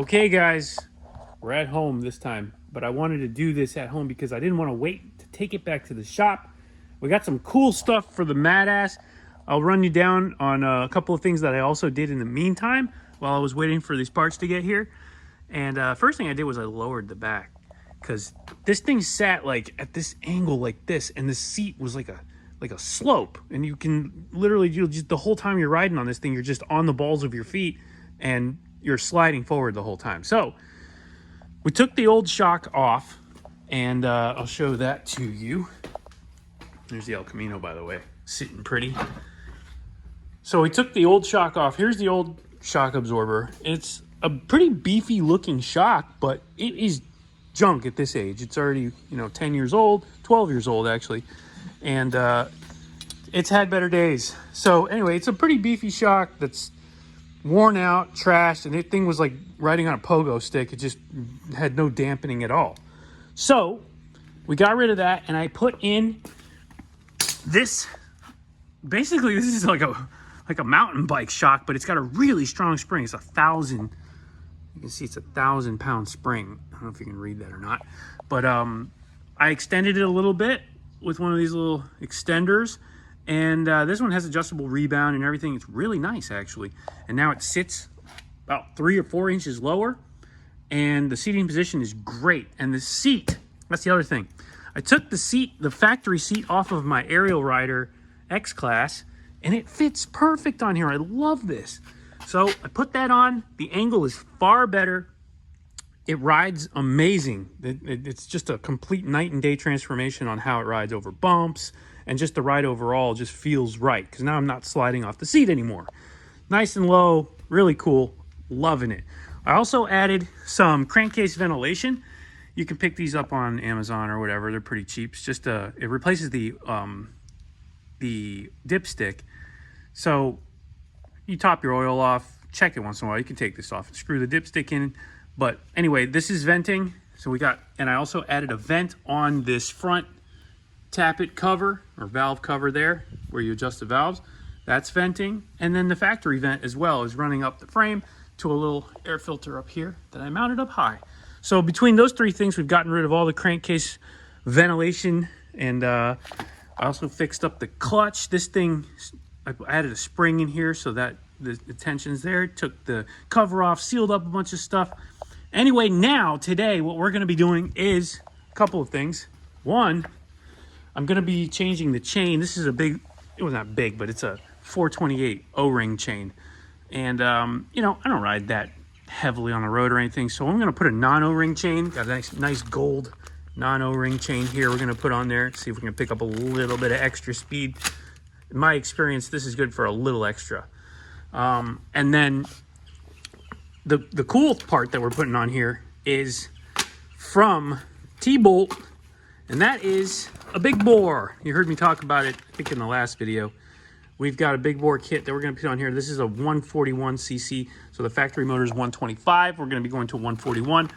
Okay, guys, we're at home this time, but I wanted to do this at home because I didn't want to wait to take it back to the shop. We got some cool stuff for the MADASS. I'll run you down on a couple of things that I also did in the meantime while I was waiting for these parts to get here. And first thing I did was I lowered the back because this thing sat like at this angle like this, and the seat was like a slope, and you can literally just the whole time you're riding on this thing, you're just on the balls of your feet and you're sliding forward the whole time. So we took the old shock off, and I'll show that to you. There's the El Camino, by the way, sitting pretty. So we took the old shock off. Here's the old shock absorber. It's a pretty beefy looking shock, but it is junk at this age. It's already, 10 years old, 12 years old actually. And it's had better days. So anyway, it's a pretty beefy shock that's worn out, trashed, and the thing was like riding on a pogo stick. It just had no dampening at all. So we got rid of that, and I put in this. Basically, this is like a mountain bike shock, but it's got a really strong spring. It's 1,000. You can see it's 1,000-pound spring. I don't know if you can read that or not, but I extended it a little bit with one of these little extenders. And this one has adjustable rebound and everything. It's really nice, actually. And now it sits about 3 or 4 inches lower. And the seating position is great. And the seat, that's the other thing. I took the seat, the factory seat, off of my Aerial Rider X-Class, and it fits perfect on here. I love this. So I put that on. The angle is far better. It rides amazing. It's just a complete night and day transformation on how it rides over bumps. And just the ride overall just feels right, because now I'm not sliding off the seat anymore. Nice and low, really cool, loving it. I also added some crankcase ventilation. You can pick these up on Amazon or whatever. They're pretty cheap. It's just it replaces the dipstick. So you top your oil off, check it once in a while. You can take this off and screw the dipstick in. But anyway, this is venting. So and I also added a vent on this front tappet cover or valve cover there where you adjust the valves. That's venting. And then the factory vent as well is running up the frame to a little air filter up here that I mounted up high. So between those three things, we've gotten rid of all the crankcase ventilation. And I also fixed up the clutch. This thing, I added a spring in here so that the tension's there. Took the cover off, sealed up a bunch of stuff. Anyway, now today what we're going to be doing is a couple of things. One, I'm going to be changing the chain. This is it was not big, but it's a 428 O-ring chain. And, I don't ride that heavily on the road or anything. So I'm going to put a non-O-ring chain. Got a nice gold non-O-ring chain here we're going to put on there. See if we can pick up a little bit of extra speed. In my experience, this is good for a little extra. And then the cool part that we're putting on here is from T-Bolt, and that is a big bore. You heard me talk about it, I think, in the last video. We've got a big bore kit that we're going to put on here. This is a 141cc, so the factory motor is 125. We're going to be going to 141.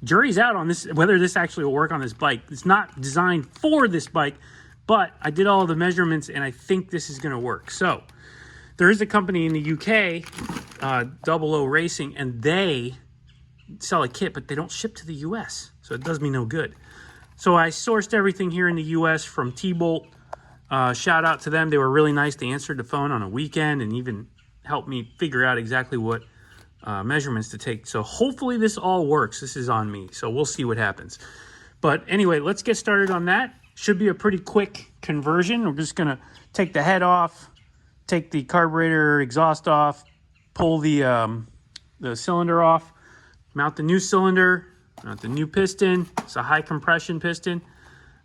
Jury's out on this, whether this actually will work on this bike. It's not designed for this bike, but I did all the measurements, and I think this is going to work. So there is a company in the UK, Double O Racing, and they sell a kit, but they don't ship to the US, so it does me no good. So I sourced everything here in the US from T-Bolt. Shout out to them. They were really nice. They answered the phone on a weekend and even helped me figure out exactly what measurements to take. So hopefully this all works. This is on me, so we'll see what happens. But anyway, let's get started on that. Should be a pretty quick conversion. We're just going to take the head off, take the carburetor exhaust off, pull the cylinder off, mount the new cylinder, mount the new piston. It's a high compression piston,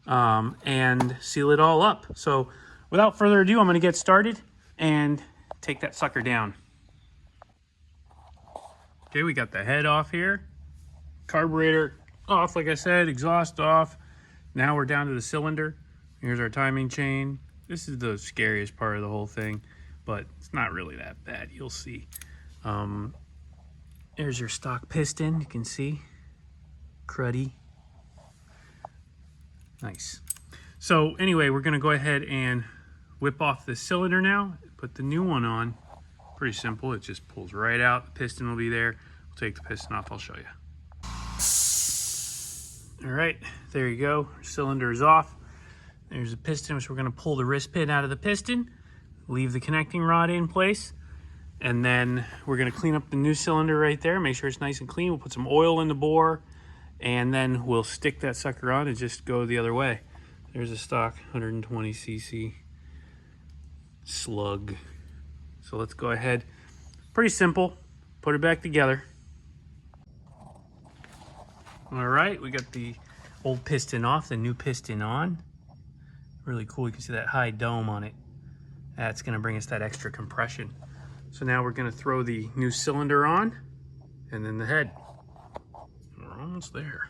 and seal it all up. So without further ado, I'm going to get started and take that sucker down. Okay, we got the head off here, carburetor off, like I said, exhaust off. Now we're down to the cylinder. Here's our timing chain. This is the scariest part of the whole thing, but it's not really that bad. You'll see. There's your stock piston. You can see. Cruddy. Nice. So anyway, we're going to go ahead and whip off the cylinder now. Put the new one on. Pretty simple. It just pulls right out. The piston will be there. We'll take the piston off. I'll show you. All right, there you go. Cylinder is off. There's a piston, which we're going to pull the wrist pin out of the piston, leave the connecting rod in place, and then we're going to clean up the new cylinder right there, make sure it's nice and clean. We'll put some oil in the bore, and then we'll stick that sucker on and just go the other way. There's a stock 120cc slug. So let's go ahead. Pretty simple. Put it back together. All right, we got the old piston off, the new piston on. Really cool. You can see that high dome on it. That's going to bring us that extra compression. So now we're going to throw the new cylinder on and then the head. We're almost there.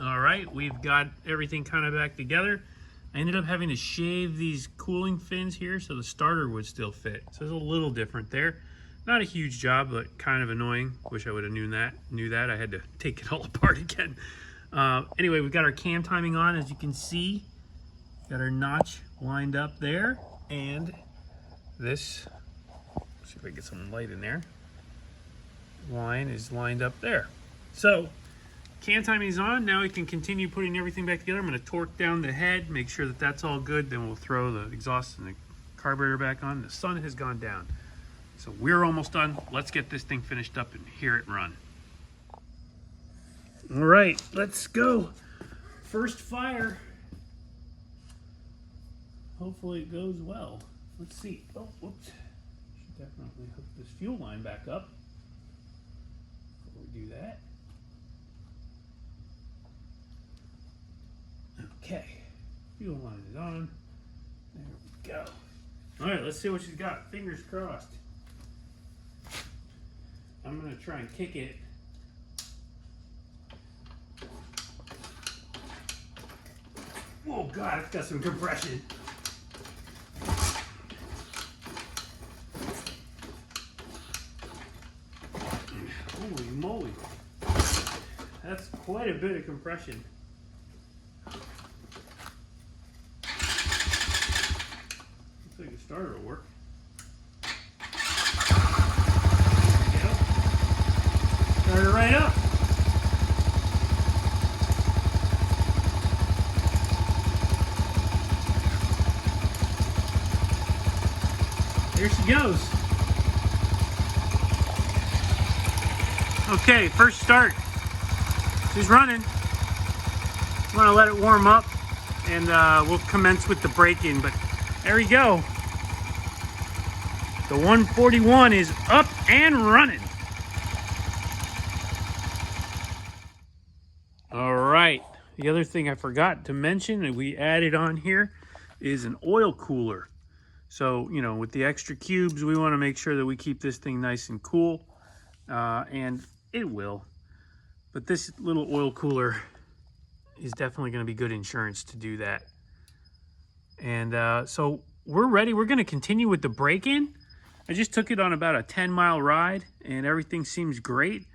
All right, we've got everything kind of back together. I ended up having to shave these cooling fins here so the starter would still fit. So it's a little different there. Not a huge job, but kind of annoying. Wish I would have knew that. I had to take it all apart again. Anyway, we've got our cam timing on, as you can see. Got our notch lined up there. And this, let's see if I can get some light in there. Line is lined up there. So, cam timing is on. Now we can continue putting everything back together. I'm going to torque down the head, make sure that that's all good. Then we'll throw the exhaust and the carburetor back on. The sun has gone down. So we're almost done. Let's get this thing finished up and hear it run. All right, let's go. First fire. Hopefully it goes well. Let's see. Oh, whoops. Should definitely hook this fuel line back up before we do that. Okay, fuel line is on. There we go. All right, let's see what she's got. Fingers crossed. I'm gonna try and kick it. Oh God, it's got some compression. Holy moly. That's quite a bit of compression. Looks like the starter will work. Start it right up. There she goes. Okay, first start. She's running. I'm gonna let it warm up and we'll commence with the braking, but there we go. The 141 is up and running. All right, the other thing I forgot to mention that we added on here is an oil cooler. So, you know, with the extra cubes, we want to make sure that we keep this thing nice and cool, and it will. But this little oil cooler is definitely going to be good insurance to do that. And so we're ready. We're going to continue with the break-in. I just took it on about a 10-mile ride, and everything seems great.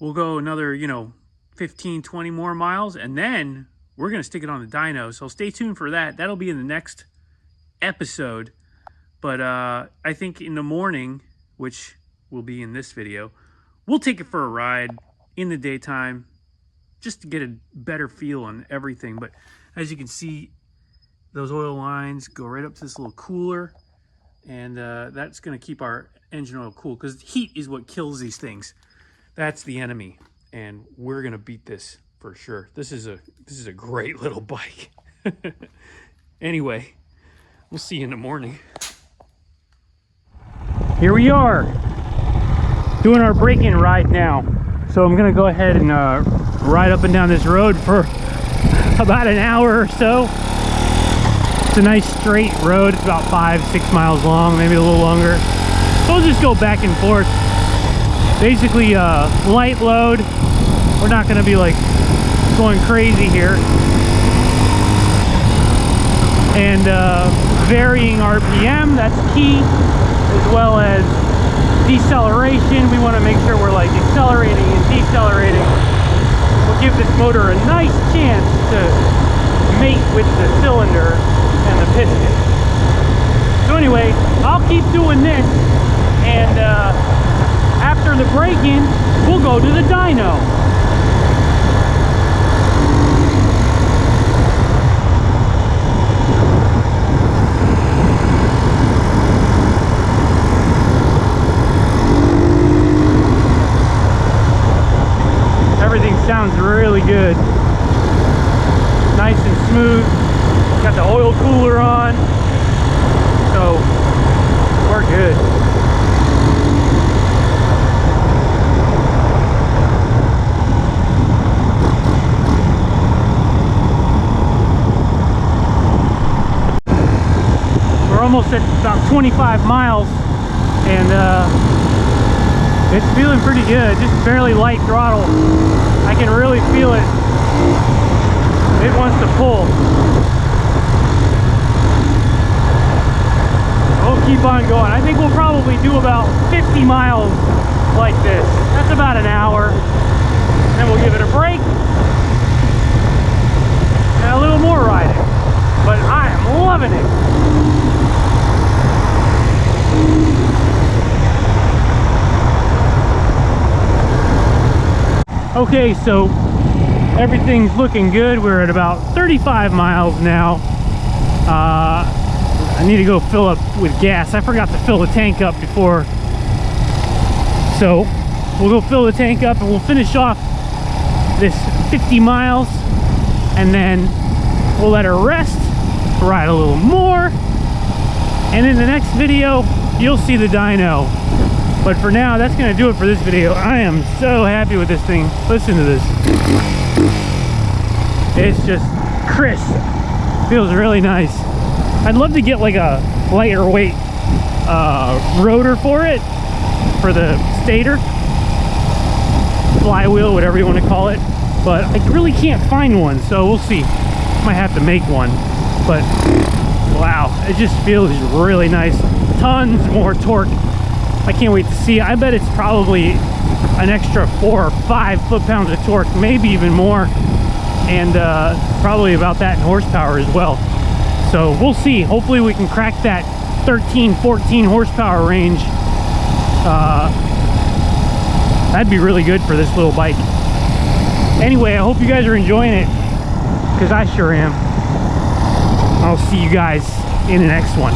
We'll go another, 15, 20 more miles, and then we're going to stick it on the dyno. So stay tuned for that. That'll be in the next episode. But I think in the morning, which will be in this video, we'll take it for a ride in the daytime just to get a better feel on everything. But as you can see, those oil lines go right up to this little cooler, and that's going to keep our engine oil cool, because heat is what kills these things. That's the enemy, and we're going to beat this for sure. This is a great little bike. Anyway, we'll see you in the morning. Here we are, doing our break-in ride now. So I'm gonna go ahead and ride up and down this road for about an hour or so. It's a nice straight road. It's about 5-6 miles long, maybe a little longer. So we'll just go back and forth. Basically light load. We're not gonna be like going crazy here. And varying RPM, that's key, as well as deceleration. We want to make sure we're like accelerating and decelerating. We'll give this motor a nice chance to mate with the cylinder and the piston. So anyway, I'll keep doing this, and after the break-in, we'll go to the dyno. Everything sounds really good. Nice and smooth. Got the oil cooler on. So we're good. We're almost at about 25 miles, and it's feeling pretty good. Just barely light throttle. I can really feel it. It wants to pull. We'll keep on going. I think we'll probably do about 50 miles like this. That's about an hour. Then we'll give it a break and a little more riding. But I am loving it. Okay, so everything's looking good. We're at about 35 miles now. I need to go fill up with gas. I forgot to fill the tank up before. So we'll go fill the tank up and we'll finish off this 50 miles, and then we'll let her rest, ride a little more, and in the next video you'll see the dyno. But for now, that's gonna do it for this video. I am so happy with this thing. Listen to this. It's just crisp. Feels really nice. I'd love to get like a lighter weight rotor for it, for the stator, flywheel, whatever you want to call it. But I really can't find one, so we'll see. Might have to make one. But wow, it just feels really nice. Tons more torque. I can't wait to see. I bet it's probably an extra 4 or 5 foot-pounds of torque, maybe even more, and probably about that in horsepower as well. So we'll see. Hopefully we can crack that 13, 14 horsepower range. That'd be really good for this little bike. Anyway, I hope you guys are enjoying it, because I sure am. I'll see you guys in the next one.